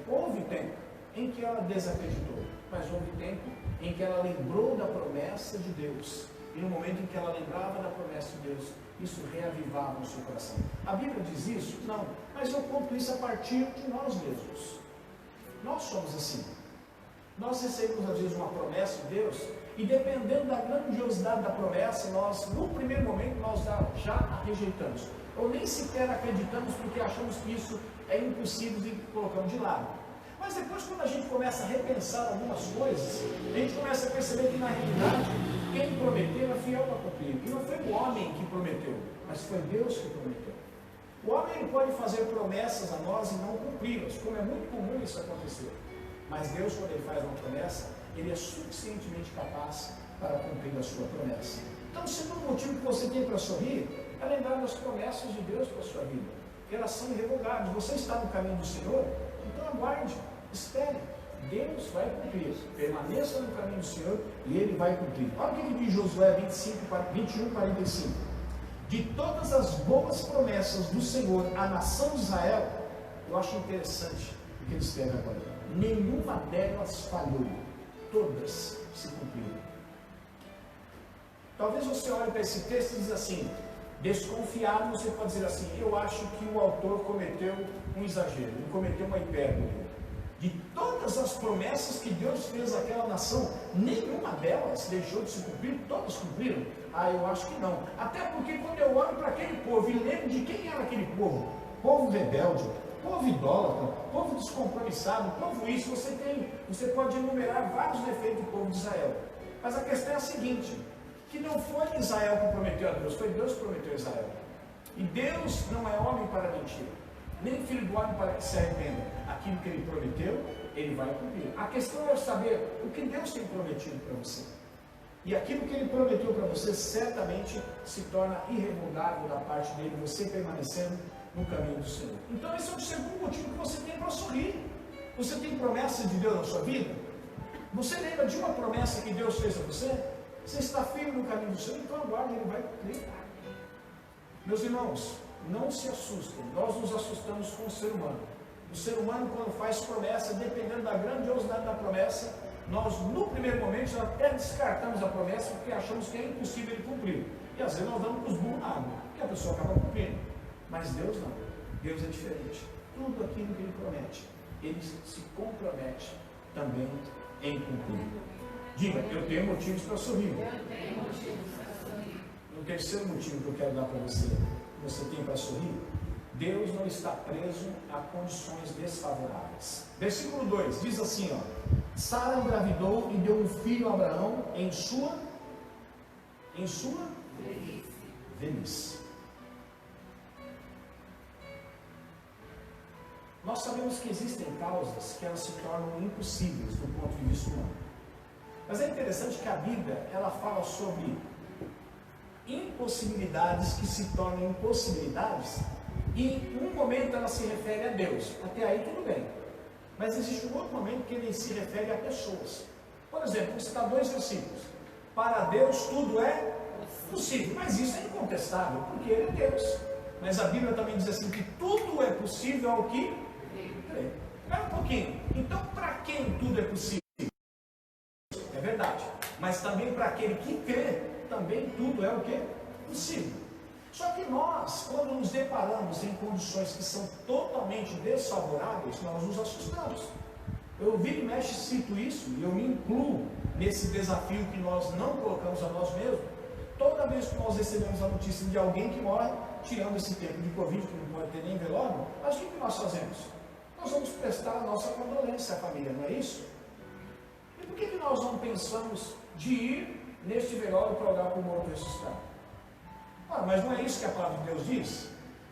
Houve tempo em que ela desacreditou, mas houve tempo em que ela lembrou da promessa de Deus. E no momento em que ela lembrava da promessa de Deus, isso reavivava no seu coração. A Bíblia diz isso? Não. Mas eu conto isso a partir de nós mesmos. Nós somos assim. Nós recebemos às vezes uma promessa de Deus e dependendo da grandiosidade da promessa, nós, no primeiro momento, nós já a rejeitamos. Ou nem sequer acreditamos porque achamos que isso é impossível e colocamos de lado. Mas depois, quando a gente começa a repensar algumas coisas, a gente começa a perceber que na realidade, quem prometeu é fiel para cumprir. E não foi o homem que prometeu, mas foi Deus que prometeu. O homem pode fazer promessas a nós e não cumpri-las, como é muito comum isso acontecer. Mas Deus, quando Ele faz uma promessa, Ele é suficientemente capaz para cumprir a sua promessa. Então, o segundo motivo que você tem para sorrir é lembrar das promessas de Deus para a sua vida. Elas são irrevogáveis. Você está no caminho do Senhor? Então aguarde, espere. Deus vai cumprir. Permaneça no caminho do Senhor e Ele vai cumprir. Olha o que diz Josué 21, 45. De todas as boas promessas do Senhor à nação de Israel, eu acho interessante. que ele escreve agora. Nenhuma delas falhou, todas se cumpriram. Talvez você olhe para esse texto e diz assim, desconfiado, você pode dizer assim, eu acho que o autor cometeu um exagero, ele cometeu uma hipérbole. De todas as promessas que Deus fez àquela nação, nenhuma delas deixou de se cumprir, todas cumpriram? Ah, eu acho que não. Até porque quando eu olho para aquele povo e lembro de quem era aquele povo, povo rebelde, povo idólatra, povo descompromissado, povo isso, você pode enumerar vários defeitos do povo de Israel. Mas a questão é a seguinte, que não foi Israel que prometeu a Deus, foi Deus que prometeu a Israel. E Deus não é homem para mentir, nem filho do homem para que se arrependa. Aquilo que ele prometeu, ele vai cumprir. A questão é saber o que Deus tem prometido para você. E aquilo que ele prometeu para você certamente se torna irrevogável da parte dele, você permanecendo no caminho do Senhor. Então esse é o segundo motivo que você tem para sorrir. Você tem promessa de Deus na sua vida? Você lembra de uma promessa que Deus fez a você? Você está firme no caminho do Senhor, então aguarde, ele vai cumprir. Meus irmãos, não se assustem, nós nos assustamos com o ser humano. O ser humano, quando faz promessa, dependendo da grandiosidade da promessa, nós no primeiro momento já até descartamos a promessa porque achamos que é impossível ele cumprir. E às vezes nós damos com os burros na água, porque a pessoa acaba cumprindo. Mas Deus não, Deus é diferente. Tudo aquilo que ele promete, ele se compromete também em cumprir. Diga, eu tenho motivos para sorrir. O terceiro motivo que eu quero dar para você, que você tem para sorrir, Deus não está preso a condições desfavoráveis. Versículo 2 diz assim, ó, Sara engravidou e deu um filho a Abraão em sua velhice. Nós sabemos que existem causas que elas se tornam impossíveis do ponto de vista humano. Mas é interessante que a Bíblia, ela fala sobre impossibilidades que se tornam impossibilidades, e em um momento ela se refere a Deus. Até aí tudo bem. Mas existe um outro momento que ele se refere a pessoas. Por exemplo, vou citar 2 versículos. Para Deus tudo é possível. Mas isso é incontestável, porque Ele é Deus. Mas a Bíblia também diz assim, que tudo é possível ao que crê. Espera um pouquinho. Então, para quem tudo é possível? É verdade. Mas também para aquele que crê, também tudo é o que? Possível. Só que nós, quando nos deparamos em condições que são totalmente desfavoráveis, nós nos assustamos. Eu viro e mexe cito isso, e eu me incluo nesse desafio que nós não colocamos a nós mesmos. Toda vez que nós recebemos a notícia de alguém que morre, tirando esse tempo de Covid, que não pode ter nem velório, mas o que nós fazemos? Nós vamos prestar a nossa condolência à família, não é isso? E por que nós não pensamos de ir neste velório para orar para o morto ressuscitar? Mas não é isso que a palavra de Deus diz?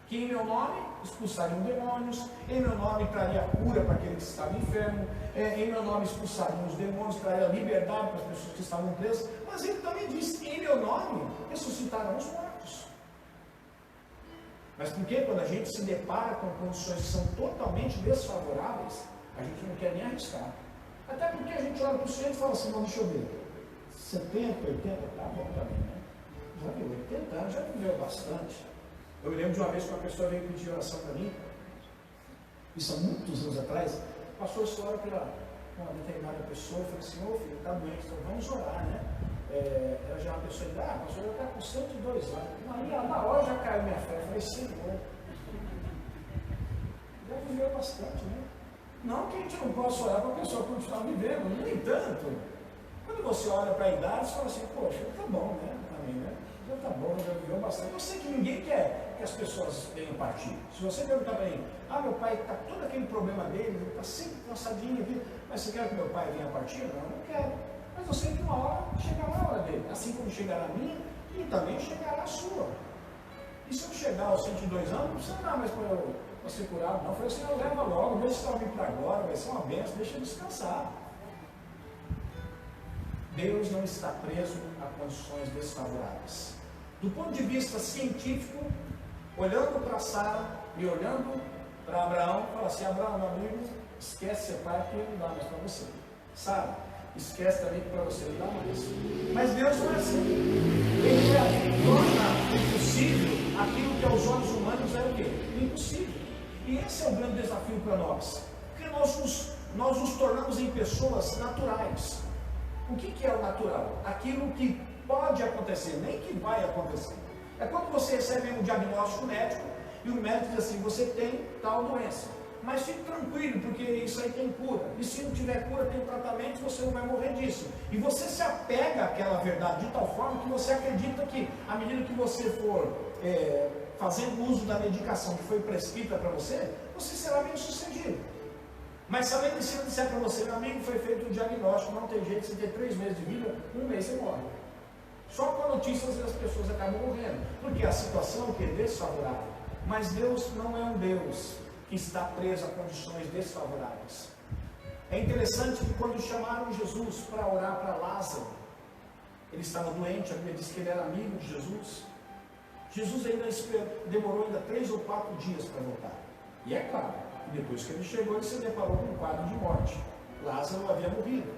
Que em meu nome expulsariam demônios, em meu nome traria cura para aquele que estava enfermo, em meu nome expulsariam os demônios, traria liberdade para as pessoas que estavam presas, mas ele também diz, em meu nome ressuscitarão os mortos. Mas por que quando a gente se depara com condições que são totalmente desfavoráveis, a gente não quer nem arriscar? Até porque a gente olha para o Senhor e fala assim, não, deixa eu ver, 70, 80, tá bom também, né? Já viu, 80 anos, já viveu bastante. Eu me lembro de uma vez que uma pessoa veio pedir oração para mim, isso há muitos anos atrás, passou a história para uma determinada pessoa, eu falei assim, ô filho, está doente, então vamos orar, né? Ela já é uma pessoa de a pessoa já está com 102 anos. Aí na hora já caiu minha fé, eu falei, Senhor, já viveu bastante, né? Não que a gente não possa orar para a pessoa continuar vivendo, no entanto, quando você olha para a idade, você fala assim, poxa, tá bom, né? Também, né? Já tá bom, já viveu bastante. Eu sei que ninguém quer que as pessoas venham partir. Se você perguntar para mim, meu pai está todo aquele problema dele, ele está sempre cansadinho aqui, mas você quer que meu pai venha partir? Não, eu não quero. Mas eu sei que uma hora chegará a hora dele, assim como chegará a minha, e também chegará a sua. E se eu chegar aos 102 anos, não precisa dar mais para eu ser curado, não. Eu falei assim, eu leva logo, deixa eu vir para agora, vai ser uma bênção, deixa eu descansar. Deus não está preso a condições desfavoráveis. Do ponto de vista científico, olhando para Sara e olhando para Abraão, fala assim, Abraão, meu amigo, esquece seu pai que não dá mais para você. Sara, esquece também que para você não dá mais. Mas Deus não é assim. Ele torna impossível aquilo que aos olhos humanos é o quê? Impossível. E esse é o grande desafio para nós. nós nos tornamos em pessoas naturais. O que é o natural? Aquilo que pode acontecer, nem que vai acontecer. É quando você recebe um diagnóstico médico e o médico diz assim: você tem tal doença, mas fique tranquilo, porque isso aí tem cura, e se não tiver cura, tem tratamento, você não vai morrer disso. E você se apega àquela verdade de tal forma que você acredita que, à medida que você for fazendo uso da medicação que foi prescrita para você, você será bem sucedido. Mas se a medicina disser para você: meu amigo, foi feito um diagnóstico, não tem jeito, você tem 3 meses de vida, 1 mês você morre. Só com a notícia as pessoas acabam morrendo, porque a situação é desfavorável. Mas Deus não é um Deus que está preso a condições desfavoráveis. É interessante que quando chamaram Jesus para orar para Lázaro, ele estava doente, a Bíblia diz que ele era amigo de Jesus. Jesus ainda demorou 3 ou 4 dias para voltar. E é claro, depois que ele chegou, ele se deparou com um quadro de morte. Lázaro havia morrido.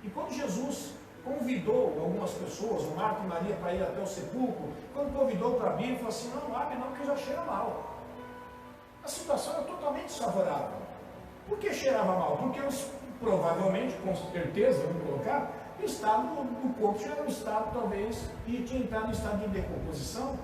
E quando Jesus convidou algumas pessoas, o Marta e Maria, para ir até o sepulcro, quando convidou para abrir, ele falou assim: não abre não, porque já cheira mal. A situação era totalmente desfavorável. Por que cheirava mal? Porque provavelmente, com certeza, vamos colocar, o estado do corpo já era um estado, talvez, e tinha entrado em estado de decomposição.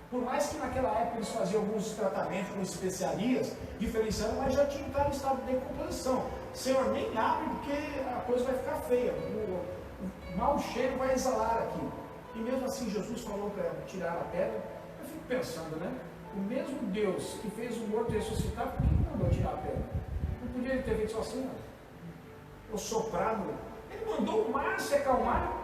Por mais que naquela época eles faziam alguns tratamentos com especiarias, diferenciando, mas já tinha entrado em estado de decomposição. Senhor, nem abre, porque a coisa vai ficar feia. O mau cheiro vai exalar aqui. E mesmo assim Jesus falou para tirar a pedra. Eu fico pensando, né? O mesmo Deus que fez o morto ressuscitar, por que mandou tirar a pedra? Não podia ele ter feito só assim, não? Ou soprado. Ele mandou o mar se acalmar.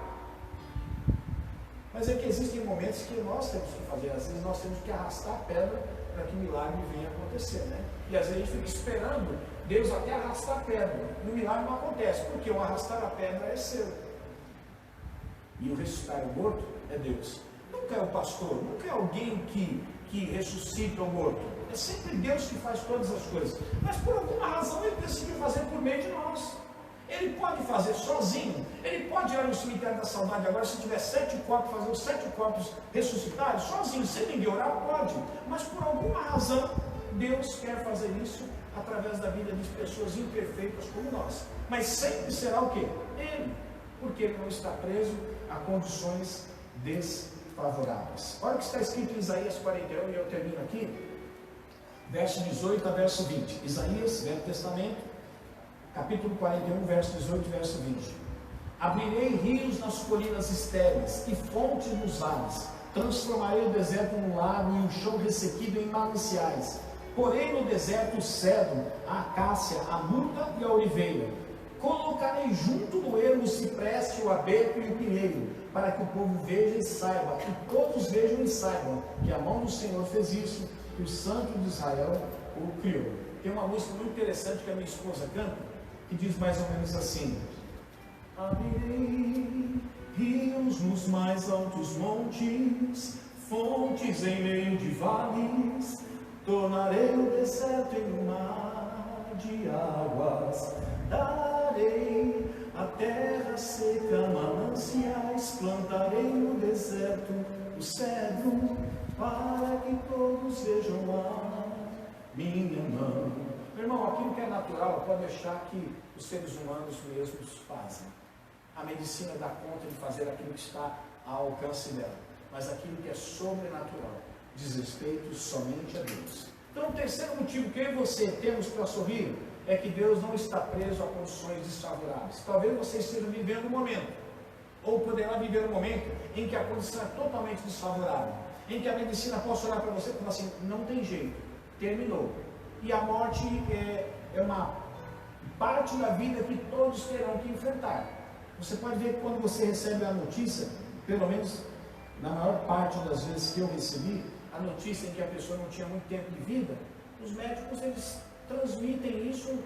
Mas é que existem momentos que nós temos que fazer. Às vezes nós temos que arrastar a pedra para que o milagre venha acontecer, né? E às vezes a gente fica esperando Deus até arrastar a pedra. E o milagre não acontece, porque o arrastar a pedra é seu. E o ressuscitar o morto é Deus. Nunca é o pastor, nunca é alguém que ressuscita o morto. É sempre Deus que faz todas as coisas. Mas por alguma razão ele decidiu fazer por meio de nós. Ele pode fazer sozinho. Ele pode ir no cemitério da saudade agora, se tiver 7 corpos, fazer os 7 corpos ressuscitarem, sozinho, sem ninguém orar, pode. Mas por alguma razão, Deus quer fazer isso através da vida de pessoas imperfeitas como nós. Mas sempre será o quê? Ele. Porque ele não está preso a condições desfavoráveis. Olha o que está escrito em Isaías 41, e eu termino aqui, verso 18 a verso 20. Isaías, Velho Testamento, capítulo 41, verso 18 e verso 20. Abrirei rios nas colinas estéreis e fontes nos vales. Transformarei o deserto num lago e o chão ressequido em mananciais. Porei no deserto o cedro, a acácia, a murta e a oliveira. Colocarei junto do ermo o cipreste, o abeto e o pinheiro, para que o povo veja e saiba, e todos vejam e saibam, que a mão do Senhor fez isso, e o Santo de Israel o criou. Tem uma música muito interessante que a minha esposa canta, que diz mais ou menos assim: abrirei rios nos mais altos montes, fontes em meio de vales, tornarei o deserto em um mar de águas, darei a terra seca mananciais, plantarei no deserto o cedro, para que todos vejam a minha mão. Meu irmão, aquilo que é natural, pode deixar que os seres humanos mesmos fazem. A medicina dá conta de fazer aquilo que está ao alcance dela. Mas aquilo que é sobrenatural diz respeito somente a Deus. Então, o terceiro motivo que eu e você temos para sorrir é que Deus não está preso a condições desfavoráveis. Talvez você esteja vivendo um momento, ou poderá viver um momento em que a condição é totalmente desfavorável, em que a medicina possa olhar para você e falar assim: não tem jeito, terminou. E a morte é uma parte da vida que todos terão que enfrentar. Você pode ver que quando você recebe a notícia, pelo menos na maior parte das vezes que eu recebi, a notícia em que a pessoa não tinha muito tempo de vida, os médicos eles transmitem isso.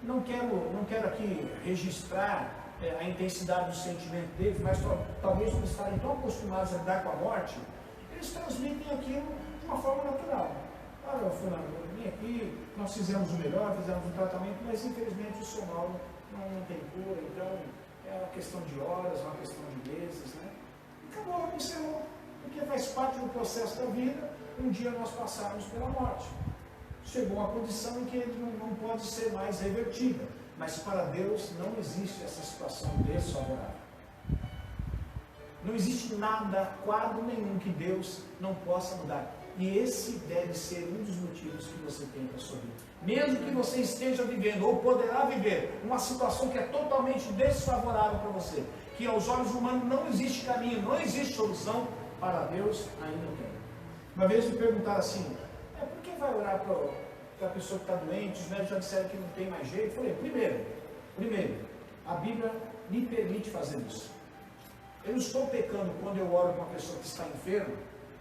Não quero aqui registrar a intensidade do sentimento deles, mas talvez por estarem tão acostumados a lidar com a morte, eles transmitem aquilo de uma forma natural. Olha, fulano, eu vim aqui, nós fizemos o melhor, fizemos o tratamento, mas infelizmente o seu mal não tem cura, então é uma questão de horas, uma questão de meses, né? Acabou, encerrou, porque faz parte do processo da vida, um dia nós passarmos pela morte. chegou a uma condição em que ele não pode ser mais revertida. Mas para Deus não existe essa situação desfavorável. Não existe nada, quadro nenhum que Deus não possa mudar. E esse deve ser um dos motivos que você tem para sorrir. Mesmo que você esteja vivendo, ou poderá viver, uma situação que é totalmente desfavorável para você, que aos olhos humanos não existe caminho, não existe solução, para Deus ainda tem. Uma vez me perguntaram assim, por que vai orar para a pessoa que está doente? Os médicos já disseram que não tem mais jeito. Eu falei, primeiro, a Bíblia me permite fazer isso. Eu não estou pecando quando eu oro para uma pessoa que está enferma,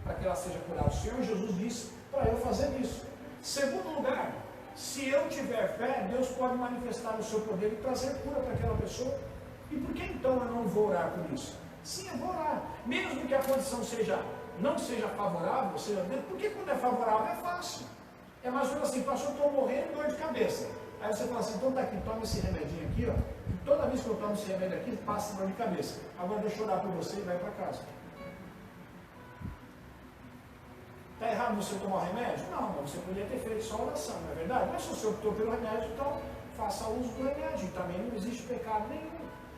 para que ela seja curada. O Senhor Jesus disse para eu fazer isso. Segundo lugar, se eu tiver fé, Deus pode manifestar o seu poder e trazer cura para aquela pessoa. E por que então eu não vou orar por isso? Sim, eu vou orar. Mesmo que a condição não seja favorável, porque quando é favorável é fácil. É mais ou menos assim, pastor, estou morrendo de dor de cabeça. Aí você fala assim, então tá aqui, toma esse remedinho aqui, ó. E toda vez que eu tomo esse remédio aqui, passa dor de cabeça. Agora deixa eu orar por você e vai para casa. Está errado você tomar o remédio? Não, mas você poderia ter feito só oração, não é verdade? Mas se o senhor optou pelo remédio, então faça uso do remédio. E também não existe pecado nenhum.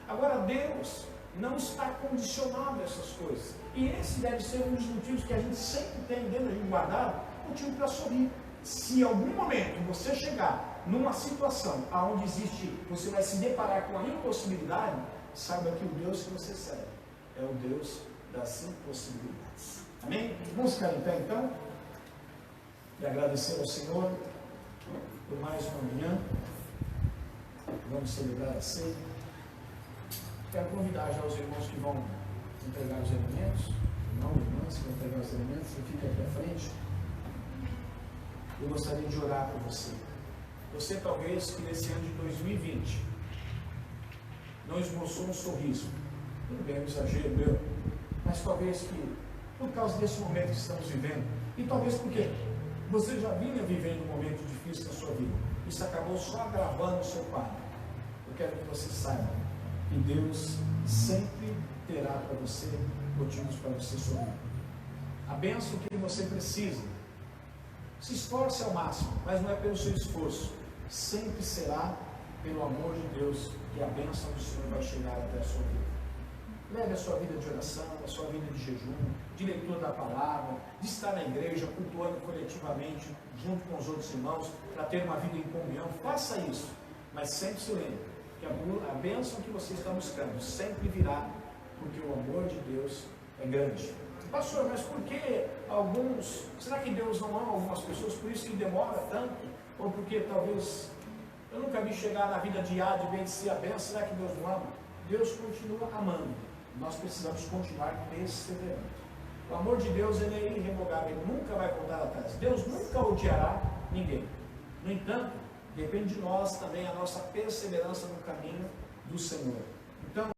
Agora, Deus não está condicionado a essas coisas. E esse deve ser um dos motivos que a gente sempre tem dentro da gente guardado, motivo para sorrir. Se em algum momento você chegar numa situação onde você vai se deparar com a impossibilidade, saiba que o Deus que você serve é o Deus das impossibilidades. Amém? Vamos ficar em pé então e agradecer ao Senhor por mais uma manhã. Vamos celebrar a ceia. Quero convidar já os irmãos que vão entregar os elementos, irmãs que vão entregar os elementos, e fica aqui à frente. Eu gostaria de orar por você. Você talvez que nesse ano de 2020 não esboçou um sorriso. Tudo bem, um exagero meu, mas talvez que por causa desse momento que estamos vivendo, e talvez porque você já vinha vivendo um momento difícil na sua vida, isso acabou só agravando o seu quadro. Eu quero que você saiba que Deus sempre terá para você motivos para você sorrir. A bênção que você precisa, se esforce ao máximo, mas não é pelo seu esforço, sempre será pelo amor de Deus que a bênção do Senhor vai chegar até a sua vida. Leve a sua vida de oração, a sua vida de jejum, de leitura da palavra, de estar na igreja, cultuando coletivamente, junto com os outros irmãos, para ter uma vida em comunhão. Faça isso, mas sempre se lembre que a bênção que você está buscando sempre virá, porque o amor de Deus é grande. Pastor, mas por que será que Deus não ama algumas pessoas, por isso que demora tanto? Ou porque talvez eu nunca vi chegar na vida diária de vencer a bênção, será que Deus não ama? Deus continua amando. Nós precisamos continuar perseverando. O amor de Deus ele é irrevogável, ele nunca vai voltar atrás. Deus nunca odiará ninguém. No entanto, depende de nós também a nossa perseverança no caminho do Senhor. Então,